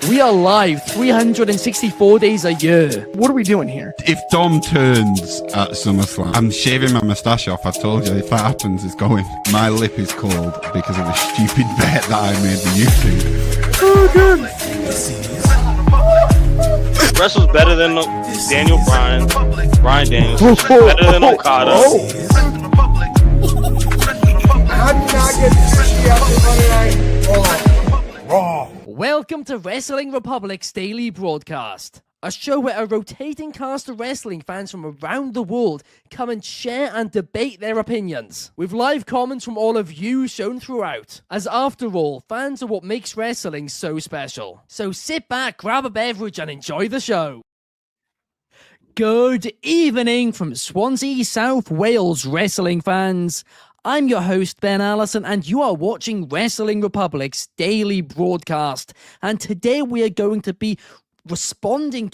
We are live 364 days a year. What are we doing here? If Dom turns at SummerSlam, I'm shaving my moustache off. I told you, if that happens, it's going. My lip is cold because of a stupid bet that I made with you two. Oh, good. Wrestle's better than Daniel Bryan. Bryan Daniels. Better than Okada. How do you not get 50 after Monday Night Raw? Welcome to Wrestling Republic's daily broadcast, a show where a rotating cast of wrestling fans from around the world come and share and debate their opinions, with live comments from all of you shown throughout, as after all, fans are what makes wrestling so special. So sit back, grab a beverage and enjoy the show. Good evening from Swansea, South Wales wrestling fans. I'm your host, Ben Allison, and you are watching Wrestling Republic's daily broadcast. And today we are going to be reacting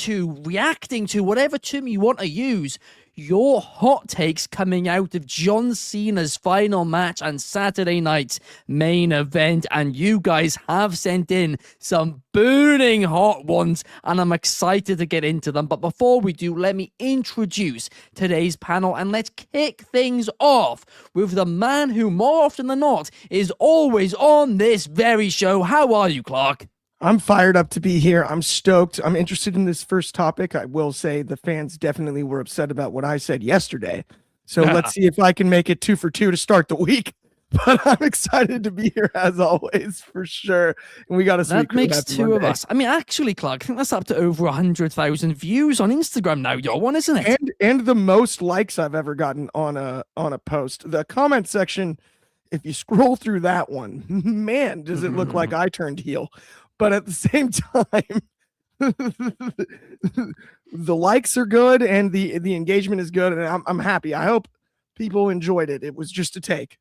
to, whatever term you want to use, your hot takes coming out of John Cena's final match and Saturday night's main event. And you guys have sent in some burning hot ones, and I'm excited to get into them. But before we do, let me introduce today's panel, and let's kick things off with the man who, more often than not, is always on this very show. How are you, Clark? I'm fired up to be here. I'm stoked. I'm interested in this first topic. I will say the fans definitely were upset about what I said yesterday. So let's see if I can make it 2 for 2 to start the week. But I'm excited to be here as always, for sure. And we got a sweet That makes two of us. I mean, actually, Clark, I think that's up to over 100,000 views on Instagram now, your one, isn't it? And the most likes I've ever gotten on a post. The comment section, if you scroll through that one, man, does it look like I turned heel. But at the same time, the likes are good and the engagement is good, and I'm happy. I hope people enjoyed it. It was just a take.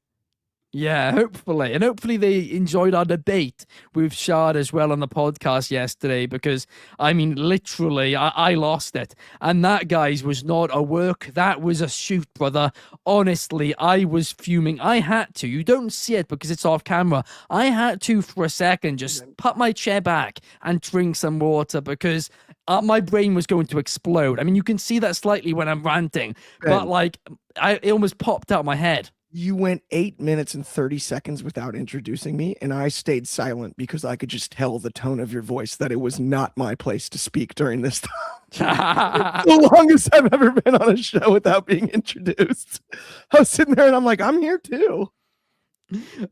Yeah, hopefully. And hopefully they enjoyed our debate with Shard as well on the podcast yesterday, because, I mean, literally, I lost it. And that, guys, was not a work. That was a shoot, brother. Honestly, I was fuming. I had to. You don't see it because it's off camera. I had to, for a second, just put my chair back and drink some water because my brain was going to explode. I mean, you can see that slightly when I'm ranting, but, like, it almost popped out of my head. You went 8 minutes and 30 seconds without introducing me, and I stayed silent because I could just tell the tone of your voice that it was not my place to speak during this time. The longest I've ever been on a show without being introduced. I was sitting there and I'm like, I'm here too.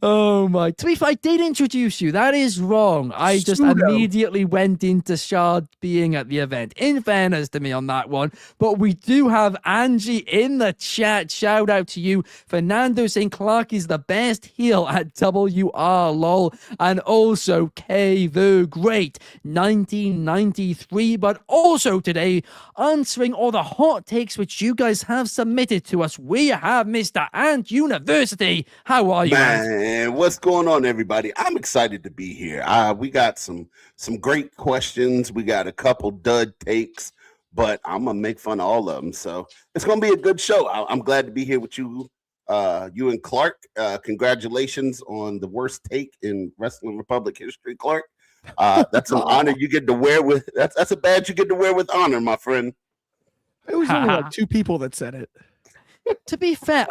Oh my. To be fair, I did introduce you. That is wrong. I just immediately went into Shard being at the event. In fairness to me on that one. But we do have Angie in the chat. Shout out to you. Fernando saying Clark is the best heel at WR lol. And also K the Great 1993. But also today, answering all the hot takes which you guys have submitted to us, we have Mr. Ant University. How are you? Man, what's going on, everybody? I'm excited to be here. We got some great questions. We got a couple dud takes, but I'm gonna make fun of all of them. So it's gonna be a good show. I'm glad to be here with you, you and Clark. Congratulations on the worst take in Wrestling Republic history, Clark. That's an honor you get to wear with. That's a badge you get to wear with honor, my friend. It was only like 2 people that said it. To be fair,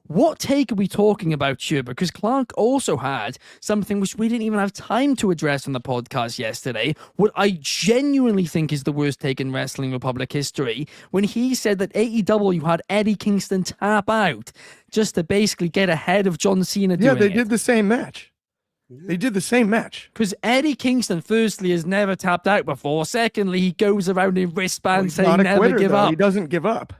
what take are we talking about here? Because Clark also had something which we didn't even have time to address on the podcast yesterday, what I genuinely think is the worst take in Wrestling Republic history, when he said that AEW had Eddie Kingston tap out just to basically get ahead of John Cena doing it. Yeah, they did the same match. They did the same match. Because Eddie Kingston, firstly, has never tapped out before. Secondly, he goes around in wristbands saying never give up. He doesn't give up.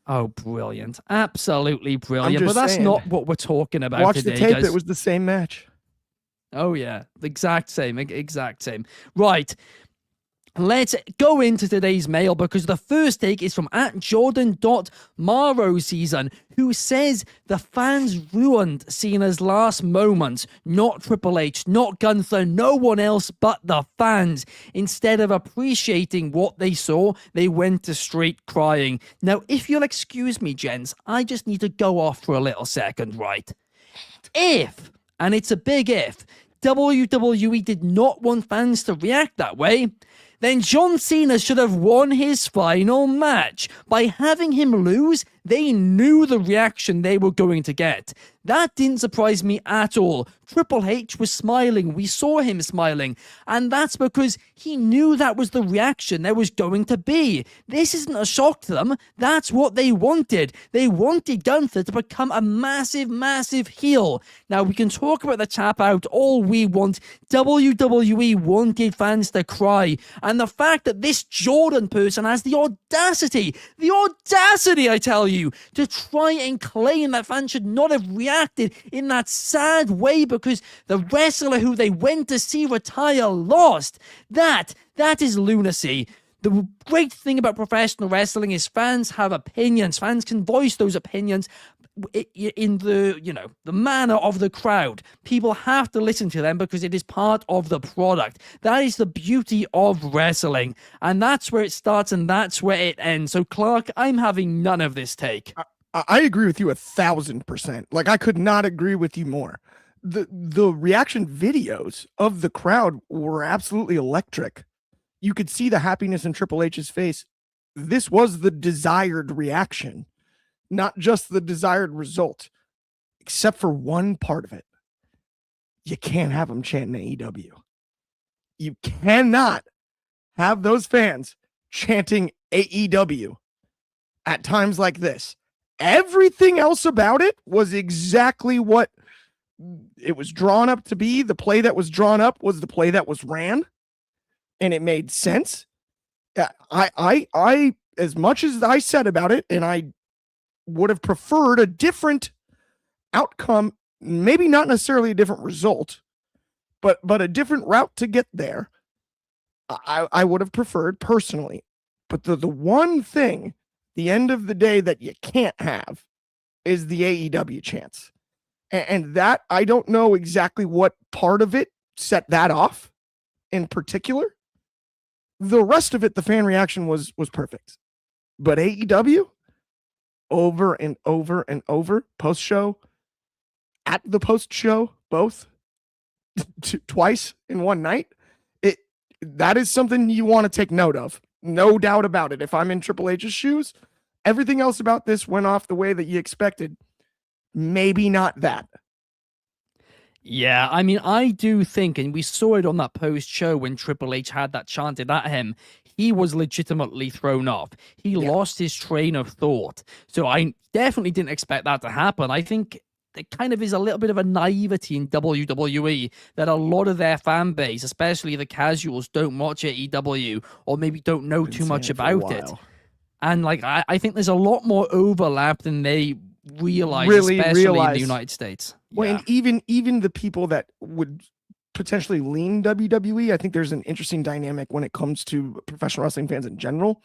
Oh, brilliant. Absolutely brilliant. But that's saying, not what we're talking about watch today, the tape. guys. It was the same match. Oh, yeah. Exact same. Right. Let's go into today's mail, because the first take is from @Jordan.Morrowseason, who says the fans ruined Cena's last moments. Not Triple H, not Gunther, no one else but the fans. Instead of appreciating what they saw, they went to straight crying. Now, if you'll excuse me, gents, I just need to go off for a little second, right? If, and it's a big if, WWE did not want fans to react that way, then John Cena should have won his final match. By having him lose, they knew the reaction they were going to get. That didn't surprise me at all. Triple H was smiling. We saw him smiling. And that's because he knew that was the reaction there was going to be. This isn't a shock to them. That's what they wanted. They wanted Gunther to become a massive, massive heel. Now, we can talk about the tap out all we want. WWE wanted fans to cry. And the fact that this Jordan person has the audacity, I tell you, to try and claim that fans should not have reacted in that sad way because the wrestler who they went to see retire lost. That is lunacy. The great thing about professional wrestling is fans have opinions. Fans can voice those opinions in the manner of the crowd. People have to listen to them because it is part of the product. That is the beauty of wrestling, and that's where it starts and that's where it ends. So Clark, I'm having none of this take. I agree with you 1,000%. Like, I could not agree with you more. The reaction videos of the crowd were absolutely electric. You could see the happiness in Triple H's face. This was the desired reaction, not just the desired result, except for one part of it. You can't have them chanting AEW. You cannot have those fans chanting AEW at times like this. Everything else about it was exactly what it was drawn up to be. The play that was drawn up was the play that was ran, and it made sense. I as much as I said about it, and I would have preferred a different outcome, maybe not necessarily a different result, but a different route to get there. I would have preferred personally. But the one thing, the end of the day, that you can't have is the AEW chants. And that, I don't know exactly what part of it set that off in particular. The rest of it, the fan reaction was perfect. But AEW, over and over and over, post-show, at the post-show, both, twice in one night, that is something you want to take note of. No doubt about it. If I'm in Triple H's shoes, everything else about this went off the way that you expected. Maybe not that. Yeah, I mean, I do think, and we saw it on that post-show when Triple H had that chanted at him, he was legitimately thrown off. He lost his train of thought. So I definitely didn't expect that to happen. I think there kind of is a little bit of a naivety in WWE that a lot of their fan base, especially the casuals, don't watch AEW or maybe don't know too much about it. And like, I think there's a lot more overlap than they realize, especially in the United States. Well, and even the people that would potentially lean WWE, I think there's an interesting dynamic when it comes to professional wrestling fans in general.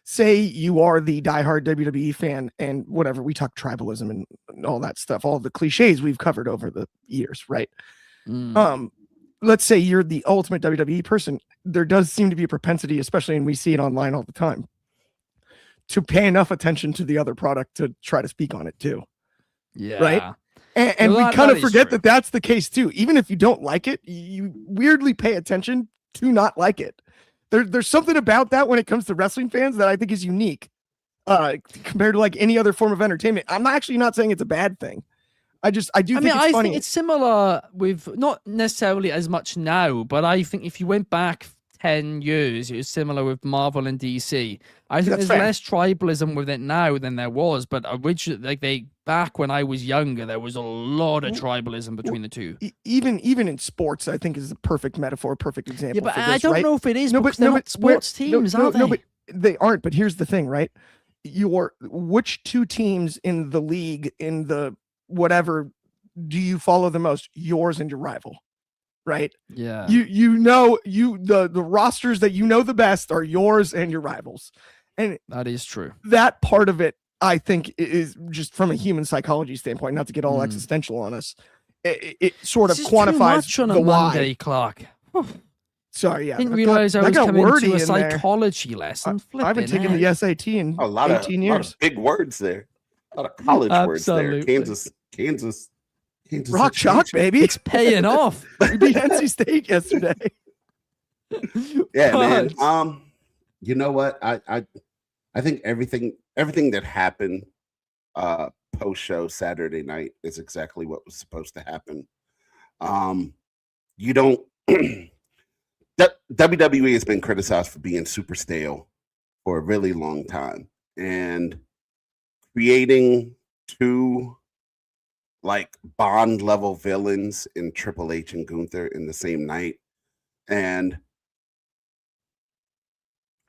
Say you are the diehard WWE fan and whatever, we talk tribalism and all that stuff, all the cliches we've covered over the years, right? Let's say you're the ultimate WWE person. There does seem to be a propensity, especially, and we see it online all the time, to pay enough attention to the other product to try to speak on it too. Yeah. Right. And we kind of forget that that's the case too. Even if you don't like it, you weirdly pay attention to not like it. There's something about that when it comes to wrestling fans that I think is unique compared to like any other form of entertainment. I'm actually not saying it's a bad thing. I think it's funny. Think it's similar with, not necessarily as much now, but I think if you went back 10 years, it was similar with Marvel and DC. I think there's less tribalism with it now than there was, but originally, back when I was younger, there was a lot of tribalism between the two. Even in sports, I think is a perfect metaphor, perfect example. Yeah, but for this, I don't know if it is. Because they're not sports teams, aren't they? No, but they aren't. But here's the thing, right? Which two teams in the league, in the whatever, do you follow the most? Yours and your rival. Right. Yeah. The rosters that you know the best are yours and your rivals. And that is true. That part of it, I think, is just from a human psychology standpoint, not to get all existential on us. It sort of quantifies on the a why. Monday, Clark. Sorry, yeah. Didn't realize I was coming to a psychology lesson. I haven't taken the SAT in 18 years. A lot of big words there. A lot of college words there. Kansas Rock City chalk, Chiefs. baby. It's paying off. We beat NC State yesterday. Yeah, man. But- You know what? I think everything that happened post show Saturday night is exactly what was supposed to happen. You don't WWE has been criticized for being super stale for a really long time, and creating two like Bond level villains in Triple H and Gunther in the same night. And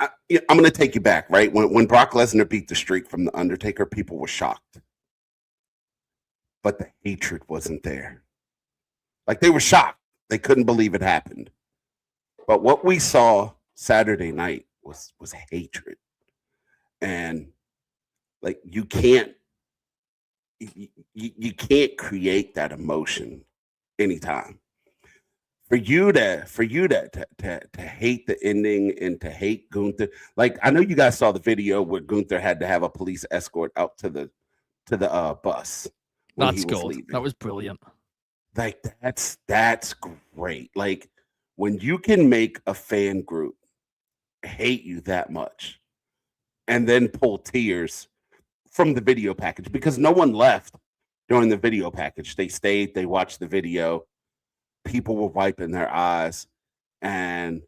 I'm going to take you back, right? When Brock Lesnar beat the streak from The Undertaker, people were shocked. But the hatred wasn't there. Like, they were shocked. They couldn't believe it happened. But what we saw Saturday night was hatred. And like, you can't create that emotion anytime. For you to hate the ending and to hate Gunther, like, I know you guys saw the video where Gunther had to have a police escort out to the bus. when he That's was gold. leaving. That was brilliant. Like, that's great. Like, when you can make a fan group hate you that much and then pull tears from the video package, because no one left during the video package. They stayed, they watched the video. People were wiping their eyes. And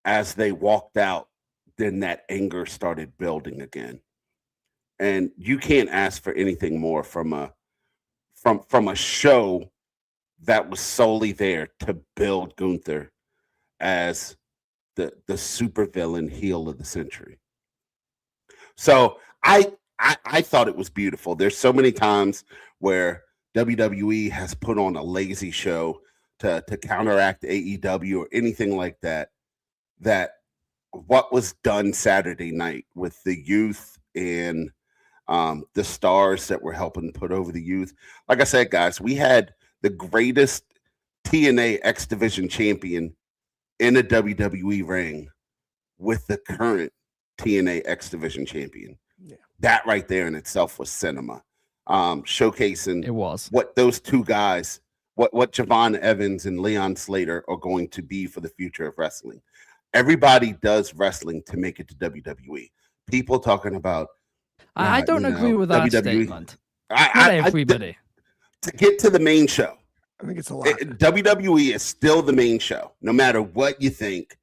as they walked out, then that anger started building again. And you can't ask for anything more from a show that was solely there to build Gunther as the supervillain heel of the century. So I thought it was beautiful. There's so many times where WWE has put on a lazy show to counteract AEW or anything like that. That what was done Saturday night with the youth and the stars that were helping put over the youth. Like I said, guys, we had the greatest TNA X Division champion in a WWE ring with the current TNA X Division champion. Yeah. That right there in itself was cinema. Showcasing It was. what those two guys, what Javon Evans and Leon Slater are going to be for the future of wrestling. Everybody does wrestling to make it to WWE. People talking about I don't agree with that WWE. statement. Not everybody. To get to the main show, I think it's a lot. WWE is still the main show. No matter what you think,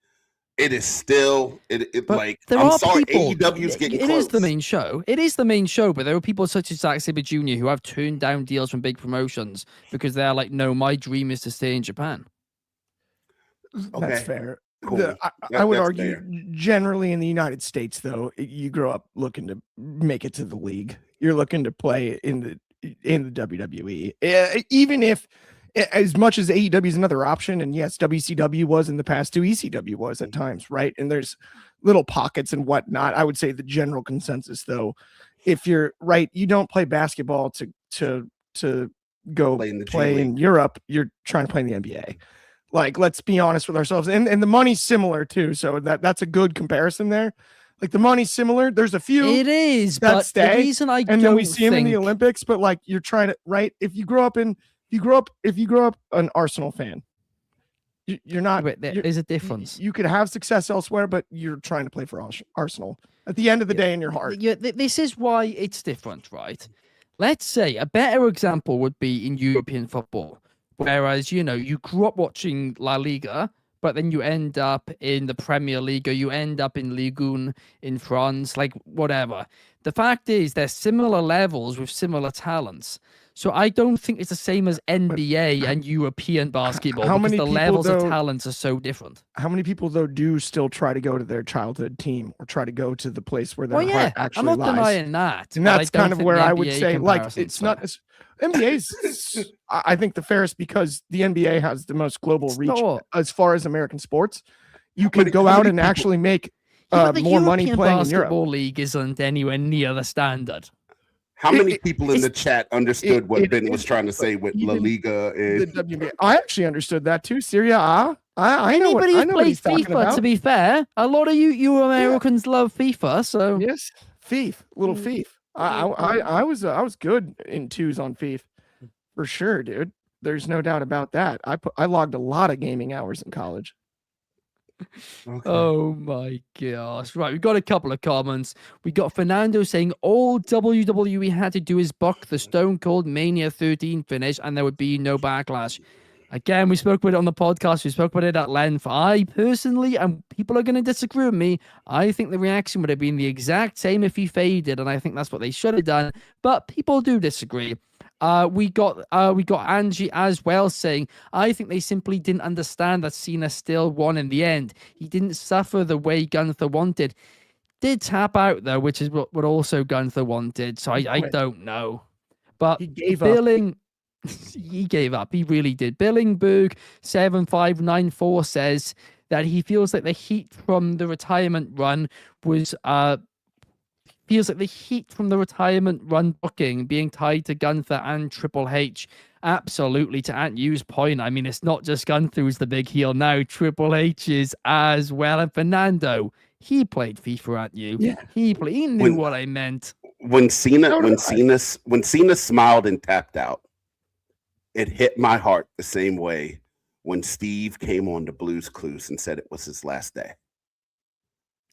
it is still But like, there I'm are sorry, people, AEW's getting it close. is the main show. It is the main show, but there are people such as Zack Sabre Jr. who have turned down deals from big promotions because they're like, no, my dream is to stay in Japan. That's Okay. fair. Cool. I would That's argue, fair. generally in the United States, though, you grow up looking to make it to the league. You're looking to play in the WWE, even if, as much as AEW is another option, and yes, WCW was in the past too, ECW was at times, right? And there's little pockets and whatnot. I would say the general consensus, though, if you're right, you don't play basketball to go Play in the G play in Europe. You're trying to play in the NBA. Like, let's be honest with ourselves, and the money's similar too. So that's a good comparison there. Like, the money's similar. There's a few It is, that but stay, the reason I and don't then we see him in the think- Olympics. But like, you're trying to, right? If you grow up an Arsenal fan, you're not. Wait, there you're- is a difference. You could have success elsewhere, but you're trying to play for Arsenal at the end of the day in your heart. Yeah, this is why it's different, right? Let's say a better example would be in European football. Whereas, you grew up watching La Liga, but then you end up in the Premier League, or you end up in Ligue 1 in France, like whatever. The fact is, they're similar levels with similar talents. So I don't think it's the same as NBA and European basketball, how because many the people, levels of though- talents are so different. How many people though do still try to go to their childhood team or try to go to the place where their Well, yeah, heart I'm actually not lies? denying that. And but I that's don't kind of think where the I would NBA say, like, comparison's it's not fair. as NBA's. I think the fairest, because the NBA has the most global It's reach not. as far as American sports. You How can many- go how out many and people- actually make Yeah, but the more money European playing in Europe. basketball league isn't anywhere near the standard. How It- many it- people in it's- the chat understood what it Ben was is, trying to say with La even Liga? The And WNBA. I actually understood that too. Syria, I know what, Anybody I who's know what played he's talking FIFA, about. to be fair, a lot of you Americans love FIFA, so Yes, thief, little thief. I was good in twos on thief for sure, dude. There's no doubt about that. I logged a lot of gaming hours in college. Okay. Oh my gosh. Right, we've got a couple of comments. We got Fernando saying all WWE had to do is book the Stone Cold Mania 13 finish and there would be no backlash. Again, we spoke about it on the podcast. We spoke about it at length. I personally, and people are going to disagree with me, I think the reaction would have been the exact same if he faded, and I think that's what they should have done. But people do disagree. We got Angie as well saying, I think they simply didn't understand that Cena still won in the end. He didn't suffer the way Gunther wanted. Did tap out though, which is what also Gunther wanted. So I don't know. But He gave up. Billing, he gave up. He really did. Billingberg 7594 says that he feels like the heat from the retirement run was booking being tied to Gunther and Triple H. Absolutely, to Aunt U's point. I mean, it's not just Gunther who's the big heel now. Triple H is as well. And Fernando, he played FIFA, Aunt U. Yeah. He knew what I meant. When Cena smiled and tapped out, it hit my heart the same way when Steve came on the Blues Clues and said it was his last day.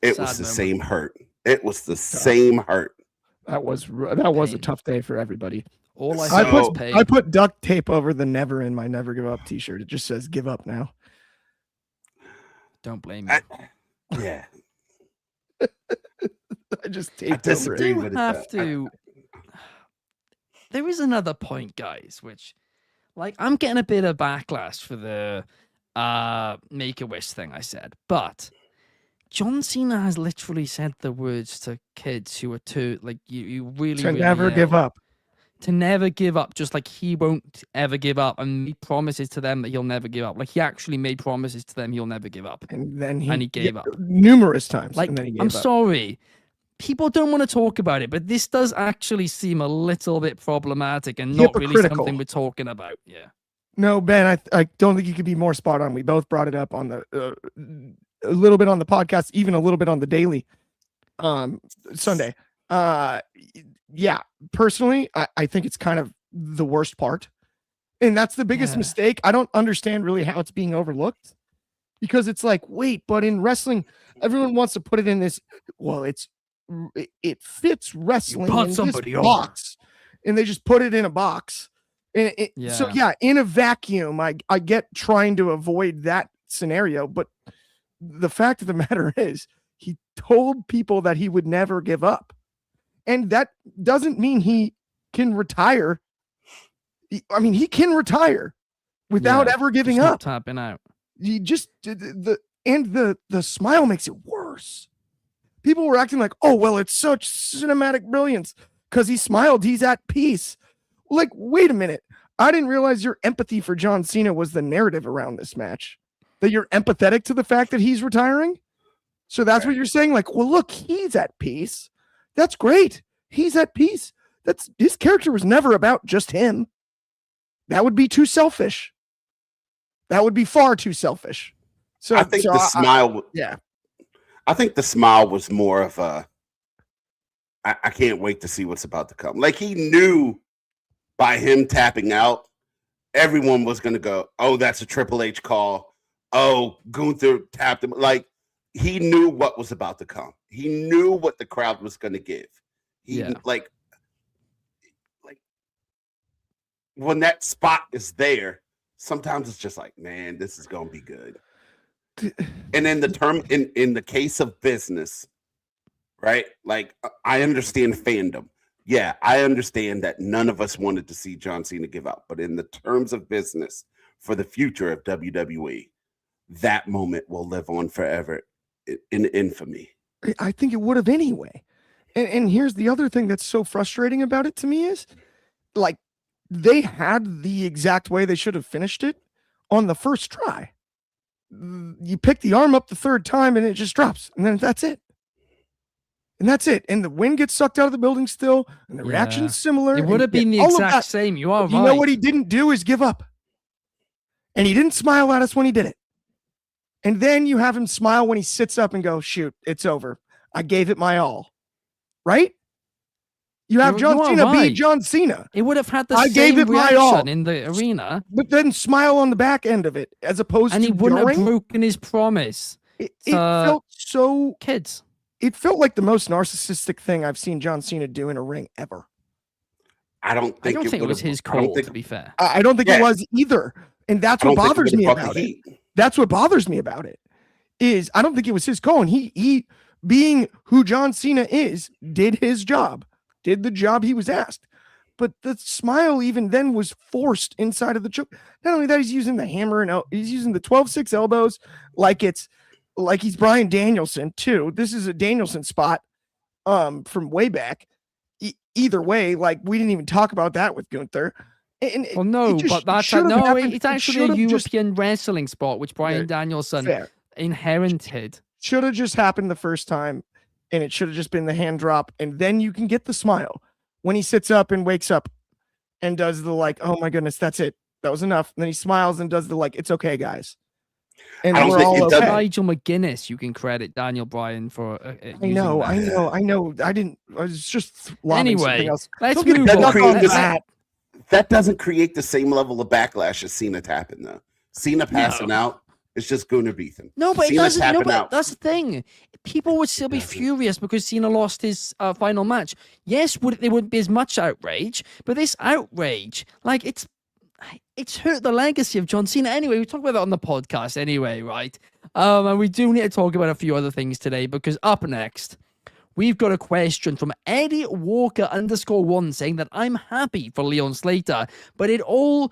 It was the same hurt. It was the same hurt. That was a tough day for everybody. All I saw was pain. I put duct tape over the "Never" in my "Never Give Up" T-shirt. It just says "Give up now." Don't blame me. Yeah. I just taped over it. with it. There is another point, guys, which, like, I'm getting a bit of backlash for the Make-A-Wish thing I said, but John Cena has literally said the words to kids who are you really To never give up. To never give up, just like he won't ever give up, and he promises to them that he'll never give up. Like, he actually made promises to them he'll never give up. And then he gave up numerous times. Like, and then he gave I'm up. sorry. People don't want to talk about it, but this does actually seem a little bit problematic and not really something we're talking about. Yeah. No, Ben, I don't think you could be more spot on. We both brought it up on the a little bit on the podcast, even a little bit on the daily Sunday. Yeah, personally, I think it's kind of the worst part. And that's the biggest mistake. I don't understand really how it's being overlooked, because it's like, wait, but in wrestling, everyone wants to put it in this, well, it fits wrestling in this box, and they just put it in a box. And so yeah, in a vacuum, I get trying to avoid that scenario, but the fact of the matter is he told people that he would never give up. And that doesn't mean he can retire. I mean, he can retire without ever giving up. Tapping out. You just the smile makes it worse. People were acting like, oh, well, it's such cinematic brilliance because he smiled. He's at peace. Like, wait a minute. I didn't realize your empathy for John Cena was the narrative around this match. That you're empathetic to the fact that he's retiring. So that's what you're saying. Like, well, look, he's at peace. That's great. He's at peace. His character was never about just him. That would be too selfish. That would be far too selfish. So I think the smile. Yeah. I think the smile was more of a, I can't wait to see what's about to come. Like, he knew by him tapping out, everyone was going to go, oh, that's a Triple H call. Oh, Gunther tapped him. Like, he knew what was about to come. He knew what the crowd was going to give. Like when that spot is there, sometimes it's just like, man, this is going to be good. And in the case of business, right? Like, I understand fandom. Yeah, I understand that none of us wanted to see John Cena give up. But in the terms of business for the future of WWE, that moment will live on forever in infamy. I think it would have anyway. And here's the other thing that's so frustrating about it to me is, like, they had the exact way they should have finished it on the first try. You pick the arm up the third time and it just drops. And then that's it. And that's it. And the wind gets sucked out of the building still. And the reaction's similar. It would have been the exact same. You are right. You know what he didn't do is give up. And he didn't smile at us when he did it. And then you have him smile when he sits up and go, shoot, it's over. I gave it my all. Right? You have John you are Cena right. be John Cena. It would have had the I same gave it my all. reaction in the arena, But then smile on the back end of it, as opposed and to he wouldn't during. have broken his promise It to felt so. kids. It felt like the most narcissistic thing I've seen John Cena do in a ring ever. I don't think it was his call, to be fair. I don't think it was either, and that's what bothers me about it. That's what bothers me about it. Is I don't think it was his call, and he being who John Cena is, did his job, did the job he was asked. But the smile even then was forced inside of the choke. Not only that, he's using the hammer and he's using the 12-6 elbows like he's Bryan Danielson too. This is a Danielson spot from way back. Either way, like we didn't even talk about that with Gunther. And well, no, but that's it's actually a European wrestling spot which Bryan Danielson inherited. Should have just happened the first time, and it should have just been the hand drop, and then you can get the smile when he sits up and wakes up and does the like, oh my goodness, that's it, that was enough. And then he smiles and does the like, it's okay, guys. And we're all okay. Nigel McGuinness, you can credit Daniel Bryan for. I know. I didn't. I was just anyway. Else. Let's move on. That doesn't create the same level of backlash as Cena tapping, though. Cena passing out, it's just Gunnar Beathen. No, but Cena it doesn't. No, but that's the thing. People would still be furious because Cena lost his final match. Yes, there wouldn't be as much outrage, but this outrage, like it's hurt the legacy of John Cena. Anyway, we talk about that on the podcast anyway, right? And we do need to talk about a few other things today, because up next, we've got a question from Eddie Walker _1 saying that I'm happy for Leon Slater, but it all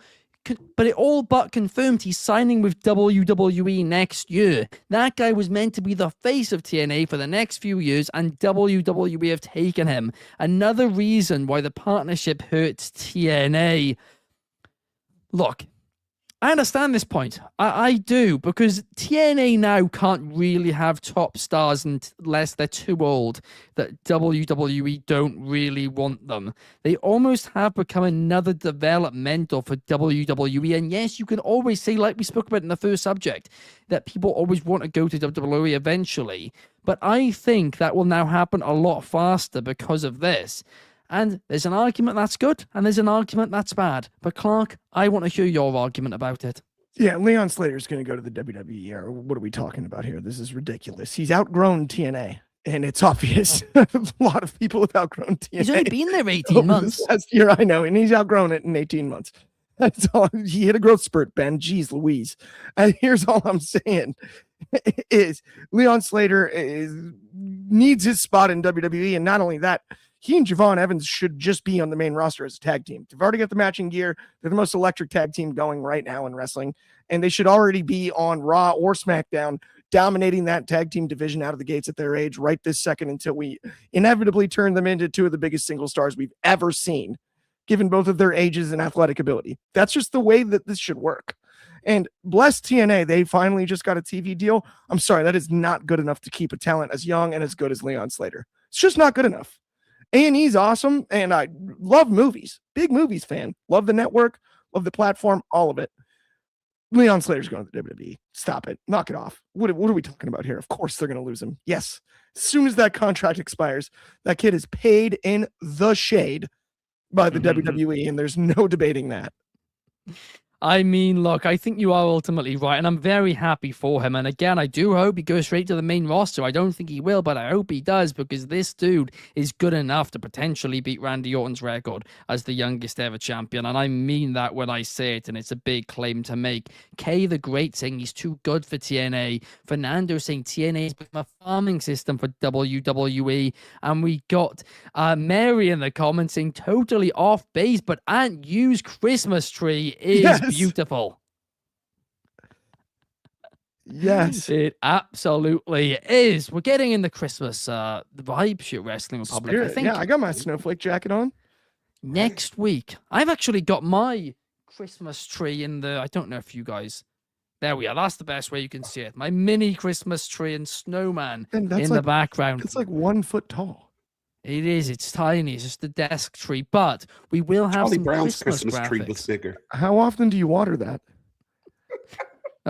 but confirmed he's signing with WWE next year. That guy was meant to be the face of TNA for the next few years, and WWE have taken him. Another reason why the partnership hurts TNA. Look, I understand this point. I do, because TNA now can't really have top stars unless they're too old, that WWE don't really want them. They almost have become another developmental for WWE. And yes, you can always say, like we spoke about in the first subject, that people always want to go to WWE eventually. But I think that will now happen a lot faster because of this. And there's an argument that's good, and there's an argument that's bad. But Clark, I want to hear your argument about it. Yeah, Leon Slater's going to go to the WWE. Or what are we talking about here? This is ridiculous. He's outgrown TNA, and it's obvious. A lot of people have outgrown TNA. He's only been there 18 months. Last year, I know, and he's outgrown it in 18 months. That's all. He hit a growth spurt, Ben. Jeez Louise. And here's all I'm saying is Leon Slater needs his spot in WWE, and not only that, he and Javon Evans should just be on the main roster as a tag team. They've already got the matching gear. They're the most electric tag team going right now in wrestling, and they should already be on Raw or SmackDown, dominating that tag team division out of the gates at their age right this second, until we inevitably turn them into two of the biggest single stars we've ever seen, given both of their ages and athletic ability. That's just the way that this should work. And bless TNA, they finally just got a TV deal. I'm sorry, that is not good enough to keep a talent as young and as good as Leon Slater. It's just not good enough. A&E's awesome, and I love movies. Big movies fan. Love the network, love the platform, all of it. Leon Slater's going to the WWE. Stop it. Knock it off. What are we talking about here? Of course they're going to lose him. Yes. As soon as that contract expires, that kid is paid in the shade by the WWE, and there's no debating that. I mean, look, I think you are ultimately right, and I'm very happy for him. And again, I do hope he goes straight to the main roster. I don't think he will, but I hope he does, because this dude is good enough to potentially beat Randy Orton's record as the youngest ever champion. And I mean that when I say it, and it's a big claim to make. Kay the Great saying he's too good for TNA. Fernando saying TNA has become a farming system for WWE. And we got Mary in the comments saying totally off base, but Aunt U's Christmas tree is beautiful. Yes, it absolutely is. We're getting in the Christmas vibe here, Wrestling Republic. Spirit. I think. Yeah, I got my snowflake jacket on. Next week, I've actually got my Christmas tree in the. I don't know if you guys. There we are. That's the best way you can see it. My mini Christmas tree and snowman in the background. It's like 1 foot tall. It is. It's tiny. It's just a desk tree, but we will have Charlie some Brown's Christmas tree was graphics. bigger. How often do you water that?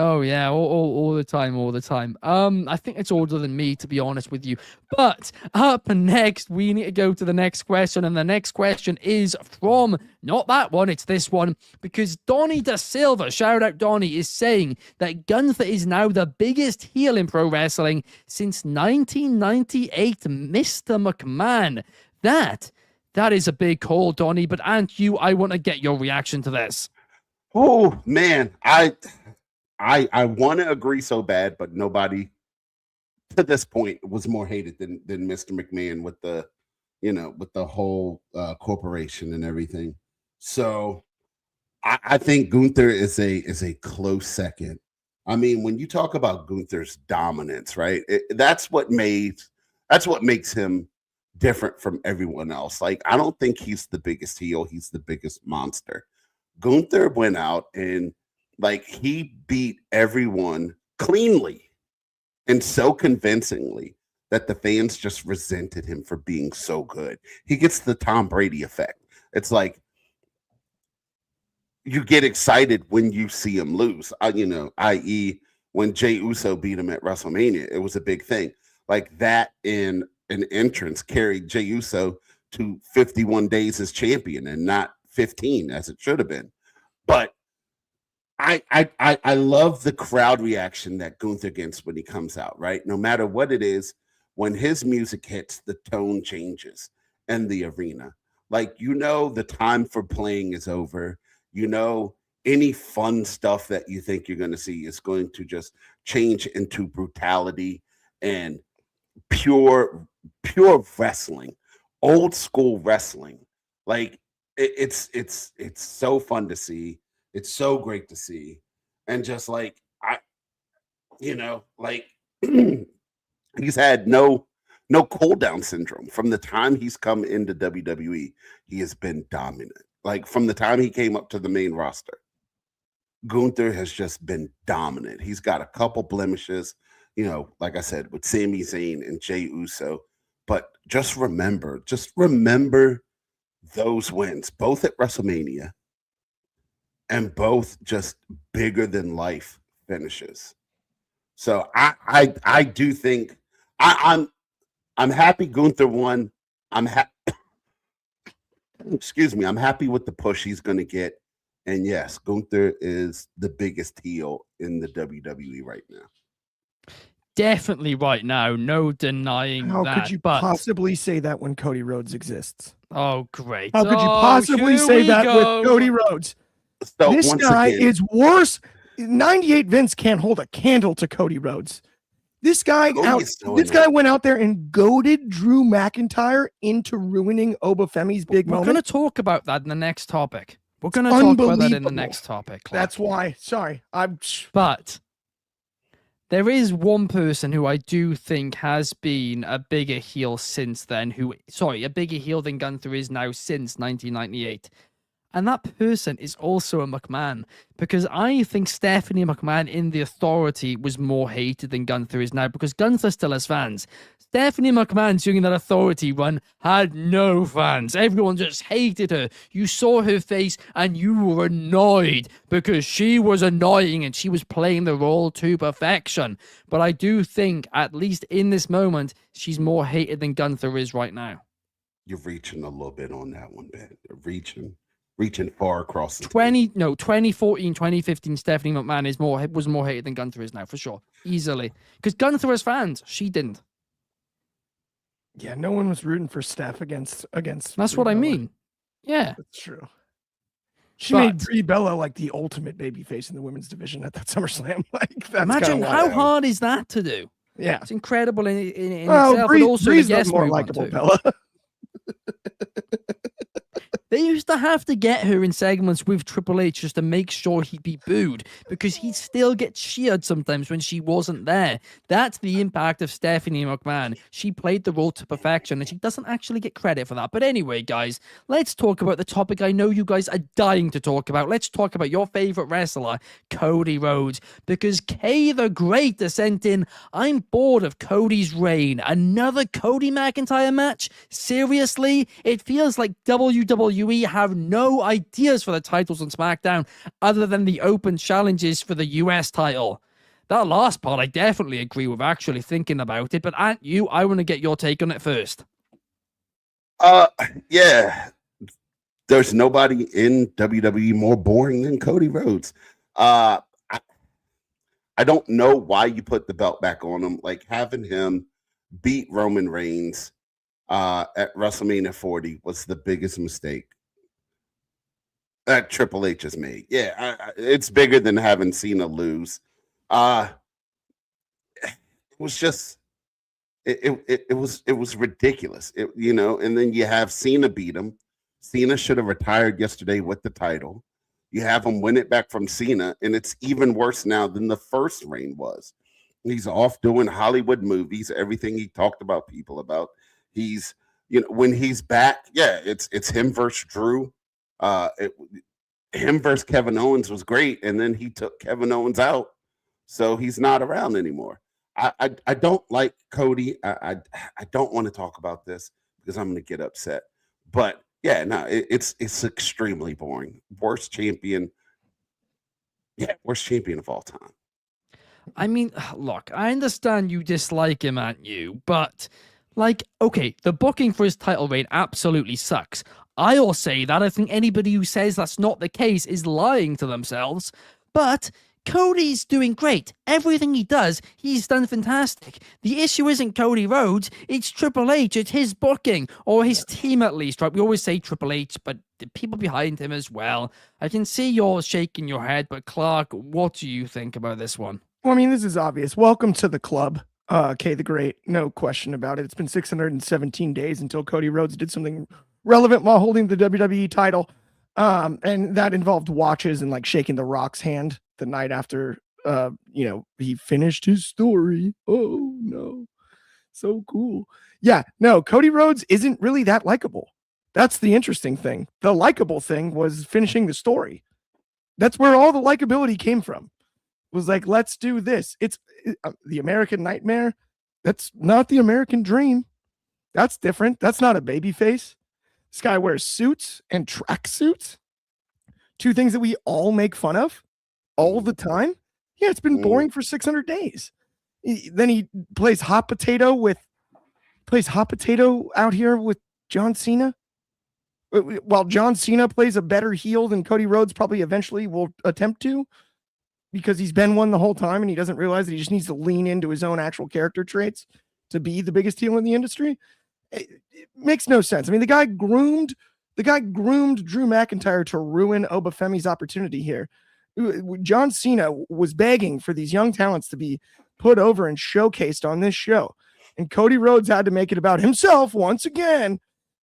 Oh yeah, all the time, all the time. I think it's older than me, to be honest with you. But up next, we need to go to the next question, and the next question is from not that one, it's this one, because Donnie Da Silva, shout out Donnie, is saying that Gunther is now the biggest heel in pro wrestling since 1998, Mr. McMahon. That is a big call, Donnie. But I want to get your reaction to this. Oh man, I want to agree so bad, but nobody to this point was more hated than Mr. McMahon with the, with the whole corporation and everything. So I think Gunther is a close second. I mean, when you talk about Gunther's dominance, right? That's what makes him different from everyone else. Like, I don't think he's the biggest heel; he's the biggest monster. Gunther went out and he beat everyone cleanly and so convincingly that the fans just resented him for being so good. He gets the Tom Brady effect. It's like you get excited when you see him lose, i.e. when Jey Uso beat him at WrestleMania. It was a big thing. Like that in an entrance carried Jey Uso to 51 days as champion and not 15 as it should have been. But I love the crowd reaction that Gunther gets when he comes out, right? No matter what it is, when his music hits, the tone changes in the arena. The time for playing is over. Any fun stuff that you think you're going to see is going to just change into brutality and pure wrestling, old school wrestling. It's so fun to see. It's so great to see. And just he's had no cool down syndrome from the time he's come into WWE. He has been dominant. From the time he came up to the main roster, Gunther has just been dominant. He's got a couple blemishes, like I said, with Sami Zayn and Jey Uso. But just remember those wins, both at WrestleMania and both just bigger than life finishes. So I do think I'm happy Gunther won. Excuse me. I'm happy with the push he's going to get. And yes, Gunther is the biggest heel in the WWE right now. Definitely right now. No denying that. How could you possibly say that when Cody Rhodes exists? Oh, great. How could you possibly say that with Cody Rhodes? So this guy is worse. 98 Vince can't hold a candle to Cody Rhodes. This guy went out there and goaded Drew McIntyre into ruining Obafemi's big moment. We're going to talk about that in the next topic. We're going to talk about that in the next topic. Clark. That's why. Sorry. But there is one person who I do think has been a bigger heel since then, a bigger heel than Gunther is now since 1998. And that person is also a McMahon, because I think Stephanie McMahon in The Authority was more hated than Gunther is now, because Gunther still has fans. Stephanie McMahon during that Authority run had no fans. Everyone just hated her. You saw her face and you were annoyed because she was annoying and she was playing the role to perfection. But I do think, at least in this moment, she's more hated than Gunther is right now. You're reaching a little bit on that one, Ben. Reaching far across the 2014, 2015, Stephanie McMahon was more hated than Gunther is now, for sure. Easily. Because Gunther has fans. She didn't. Yeah, no one was rooting for Steph against That's what I mean. Yeah. That's true. She made Brie Bella like the ultimate babyface in the women's division at that SummerSlam. Imagine how hard is that to do? Yeah. It's incredible in itself, but also Bree's the guest more likable Bella. They used to have to get her in segments with Triple H just to make sure he'd be booed, because he'd still get cheered sometimes when she wasn't there. That's the impact of Stephanie McMahon. She played the role to perfection, and she doesn't actually get credit for that. But anyway, guys, let's talk about the topic I know you guys are dying to talk about. Let's talk about your favorite wrestler, Cody Rhodes, because Kay the Great is sent in, I'm bored of Cody's reign. Another Cody McIntyre match? Seriously? It feels like WWE WWE have no ideas for the titles on SmackDown other than the open challenges for the US title. That last part I definitely agree with, actually thinking about it, but Ant, I want to get your take on it first. Yeah. There's nobody in WWE more boring than Cody Rhodes. I don't know why you put the belt back on him. Like, having him beat Roman Reigns at WrestleMania 40 was the biggest mistake that Triple H has made. Yeah, it's bigger than having Cena lose. It was just it was ridiculous. And then you have Cena beat him. Cena should have retired yesterday with the title. You have him win it back from Cena, and it's even worse now than the first reign was. He's off doing Hollywood movies, everything he talked about people about. He's, when he's back, yeah, it's him versus Drew. Him versus Kevin Owens was great, and then he took Kevin Owens out, so he's not around anymore. I don't like Cody. I don't want to talk about this because I'm going to get upset. But yeah, no, it's extremely boring. Worst champion of all time. I mean, look, I understand you dislike him, aren't you? But, okay, the booking for his title reign absolutely sucks. I'll say that. I think anybody who says that's not the case is lying to themselves. But Cody's doing great. Everything he does, he's done fantastic. The issue isn't Cody Rhodes, it's Triple H. It's his booking, or his team at least, right? We always say Triple H, but the people behind him as well. I can see you're shaking your head, but Clark, what do you think about this one? Well, I mean, this is obvious. Welcome to the club, Kay the Great. No question about it. It's been 617 days until Cody Rhodes did something relevant while holding the WWE title. And that involved watches and shaking the Rock's hand the night after, he finished his story. Oh, no. So cool. Yeah, no, Cody Rhodes isn't really that likable. That's the interesting thing. The likable thing was finishing the story. That's where all the likability came from. Was let's do this. It's the American Nightmare. That's not the American Dream. That's different. That's not a baby face. This guy wears suits and track suits. Two things that we all make fun of all the time. Yeah, it's been boring for 600 days. Then he plays hot potato out here with John Cena. While John Cena plays a better heel than Cody Rhodes probably eventually will attempt to, because he's been one the whole time and he doesn't realize that he just needs to lean into his own actual character traits to be the biggest heel in the industry. It makes no sense. I mean, the guy groomed Drew McIntyre to ruin Obafemi's opportunity here. John Cena was begging for these young talents to be put over and showcased on this show. And Cody Rhodes had to make it about himself once again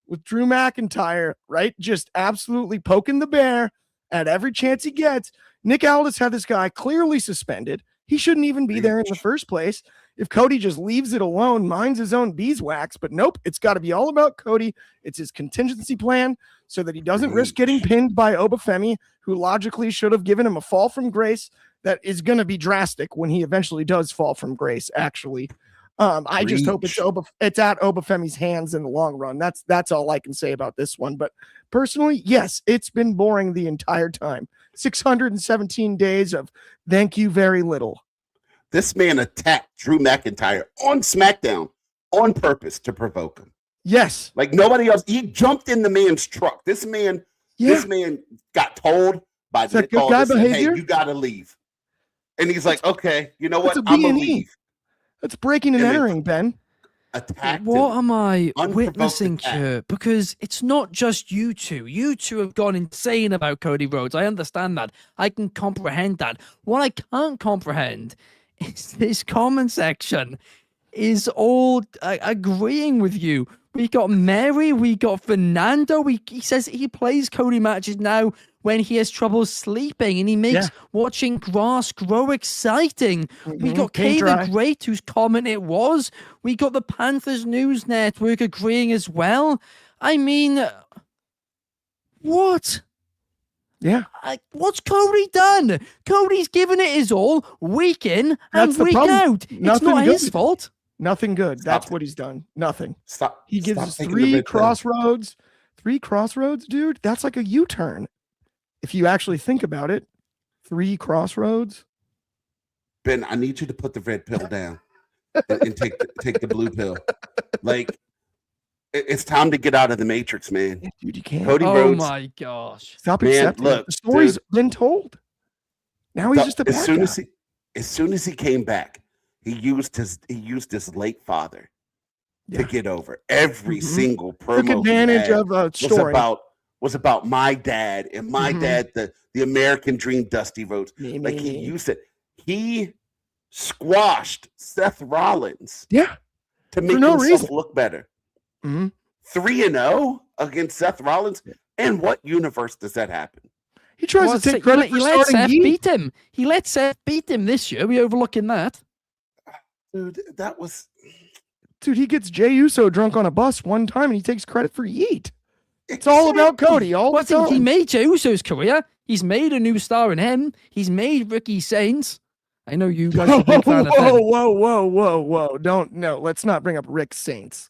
with Drew McIntyre, right? Just absolutely poking the bear at every chance he gets. Nick Aldis had this guy clearly suspended. He shouldn't even be there in the first place. If Cody just leaves it alone, minds his own beeswax, but nope, it's got to be all about Cody. It's his contingency plan so that he doesn't risk getting pinned by Obafemi, who logically should have given him a fall from grace that is going to be drastic when he eventually does fall from grace, actually. I just hope it's at Obafemi's hands in the long run. That's all I can say about this one. But personally, yes, it's been boring the entire time. 617 days of thank you very little. This man attacked Drew McIntyre on SmackDown on purpose to provoke him. Yes. Like nobody else. He jumped in the man's truck. This man got told by the Aldis, hey, you got to leave. And he's like, okay, you know what? I'm going to leave. That's breaking and entering, Ben. What am I witnessing here? Because it's not just you two. You two have gone insane about Cody Rhodes. I understand that. I can comprehend that. What I can't comprehend is this comment section is all agreeing with you. We got Mary, we got Fernando. He says he plays Cody matches now when he has trouble sleeping and he makes watching grass grow exciting. We got Kay the Great, whose comment it was. We got the Panthers News Network agreeing as well. I mean, what? Yeah. What's Cody done? Cody's given it his all week in and week out. It's not his fault. Nothing good. That's what he's done. Nothing. Stop. He gives us three 3 crossroads, dude. That's like a U-turn. If you actually think about it, 3 crossroads. Ben, I need you to put the red pill down and take the blue pill. Like, it's time to get out of the matrix, man. Yeah, dude, you can't. Cody Oh Rhodes, my gosh. Stop man, accepting it. look, The story's dude. been told. Now he's just a bad guy. as soon as he came back, he used his late father to get over. Every single promo Took advantage he had of a story. was about my dad and my dad, the American Dream, Dusty Rhodes. Me, Like me, he me. used it. He squashed Seth Rollins to make no himself reason. look better. Mhm. 3-0 against Seth Rollins. And what universe does that happen? He tries Well, to take credit he for let starting Seth Heat. beat him. He let Seth beat him this year. We overlooking that. Dude, that was Dude, he gets Jey Uso drunk on a bus one time and he takes credit for Yeet. It's all about Cody all the What's he time. made Jey Uso's career. He's made a new star in him. He's made Ricky Saints. I know you guys are a big fan of him. Whoa. Let's not bring up Rick Saints.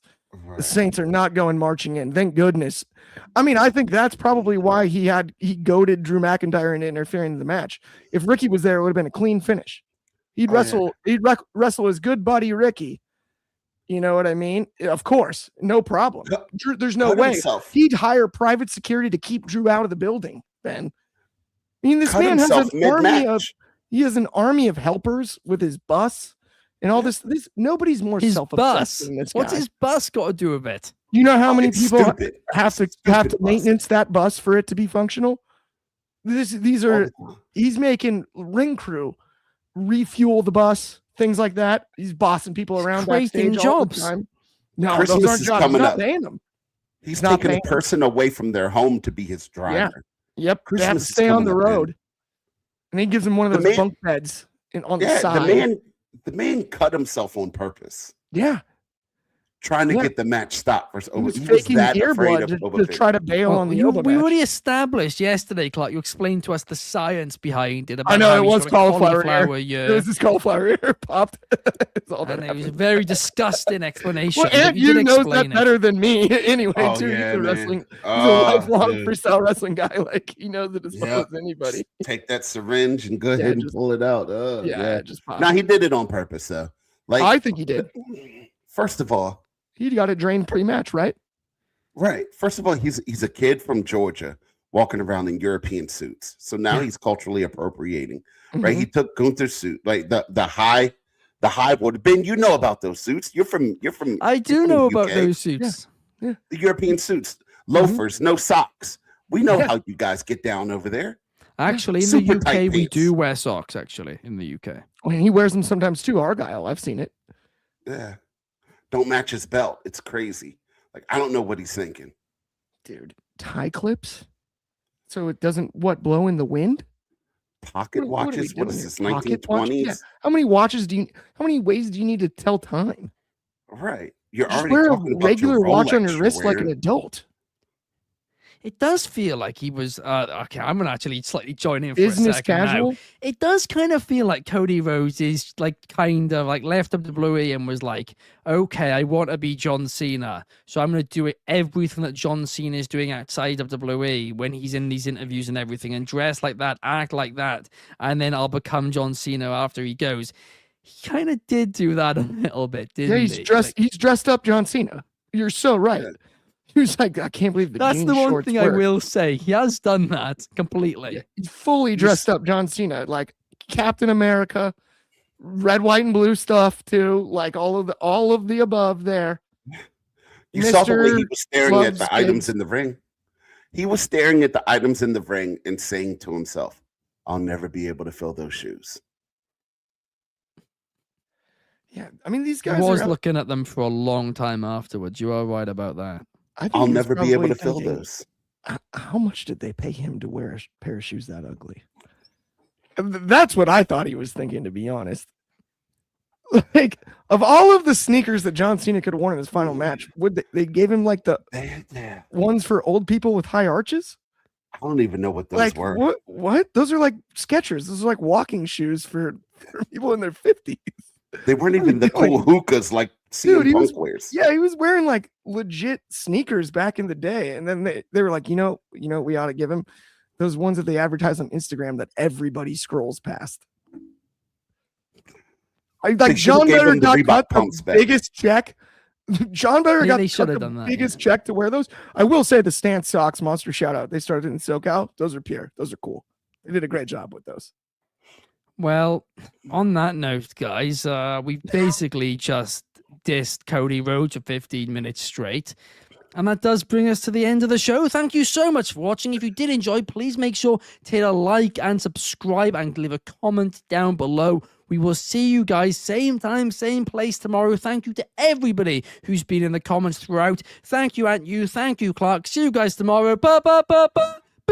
The Saints are not going marching in. Thank goodness. I mean, I think that's probably why he goaded Drew McIntyre into interfering in the match. If Ricky was there, it would have been a clean finish. He'd wrestle his good buddy Ricky. You know what I mean? Of course, no problem. There's no way he'd hire private security to keep Drew out of the building. Ben, I mean, this man has an army of helpers with his bus and all this. Nobody's more His self-obsessed bus. than this guy. What's his bus got to do with it? You know how many it's people stupid. have to Stupid bus. maintenance that bus for it to be functional? He's making ring crew refuel the bus, things like that. He's bossing people around Creating backstage all the jobs. time. No, Christmas those aren't is jobs. coming He's not up. paying them. He's not taking a paying. person away from their home to be his driver. Yep, they have to Christmas is stay on the coming up, man. road. And he gives him one of The those man- bunk beds on the Yeah, side. the man cut himself on purpose, Yeah, trying to Yeah. get the match stopped. he was faking ear blood to try to bail on the Oba we match. already established yesterday, Clark. You explained to us the science behind it. About I know, how it he's was got a cauliflower ear. It was his cauliflower ear popped. It's all that And it was a happened. very disgusting explanation. Well, but and you you did knows explain that it. better than me anyway, Oh, too. yeah, He's a man. wrestling, he's a Oh, lifelong dude. freestyle wrestling guy. Like, he knows it as well Yep. as anybody. Take that syringe and go Yeah, ahead and just- pull it out. Just pop. Now he did it on purpose, though. Like, I think he did. First of all, He got it drained pre-match, right? right. First of all, he's a kid from Georgia walking around in European suits. So now he's culturally appropriating. Right? Mhm. He took Gunther's suit, like the high border. Ben, you know about those suits. You're from I do you're from know the about UK. those suits. The European suits, loafers, no socks. We know how you guys get down over there. Actually, in the Super UK, tight we pants. do wear socks, actually, in the UK. Well, he wears them sometimes too. Argyle, I've seen it. Yeah. Don't match his belt. It's crazy. Like, I don't know what he's thinking. Dude, tie clips? So it doesn't, blow in the wind? Pocket What are we watches. What doing is here? this? Pocket watch? 1920s? Yeah. How many ways do you need to tell time? Right. You're Just already wear a talking about regular your watch on Rolex your you're wrist like an wearing. adult. It does feel like he was okay. I'm gonna actually slightly join in for Business a second casual? now. It does kind of feel like Cody Rhodes is like kind of like left WWE and was like, okay, I want to be John Cena, so I'm gonna do everything that John Cena is doing outside of WWE when he's in these interviews and everything, and dress like that, act like that, and then I'll become John Cena after he goes. He kind of did do that a little bit, didn't Yeah, he? he's dressed up John Cena. You're so right. Yeah. He was like, I can't believe That's jean the one shorts thing I work. will say. He has done that completely. Yeah, he's fully dressed up John Cena, like Captain America, red, white, and blue stuff too, like all of the above there. You saw the way he Mr. was staring at loves the items kids. in the ring. He was staring at the items in the ring and saying to himself, I'll never be able to fill those shoes. Yeah, I mean these He guys was are. looking at them for a long time afterwards. You are right about that. I think I'll he was never be able probably to fill thinking, those. How much did they pay him to wear a pair of shoes that ugly? That's what I thought he was thinking, to be honest. Like, of all of the sneakers that John Cena could have worn in his final match, would they gave him like the Yeah. ones for old people with high arches? I don't even know what those Like were. what? Those are like Skechers. Those are like walking shoes for people in their 50s. They weren't What are even we the cool doing? hookahs like CM he Punk was wears. yeah, he was wearing like legit sneakers back in the day, and then they were like, we ought to give him those ones that they advertise on Instagram that everybody scrolls past. John gave Better him the got Reebok the pumps back. biggest check. John Better Yeah, got they should the have done that, biggest check to wear those. I will say the Stance socks, monster shout out. They started in SoCal. Those are pure. Those are cool. They did a great job with those. Well, on that note, guys, we basically just dissed Cody Rhodes for 15 minutes straight. And that does bring us to the end of the show. Thank you so much for watching. If you did enjoy, please make sure to hit a like and subscribe and leave a comment down below. We will see you guys same time, same place tomorrow. Thank you to everybody who's been in the comments throughout. Thank you, Aunt You. Thank you, Clark. See you guys tomorrow. Bye, bye, bye, bye.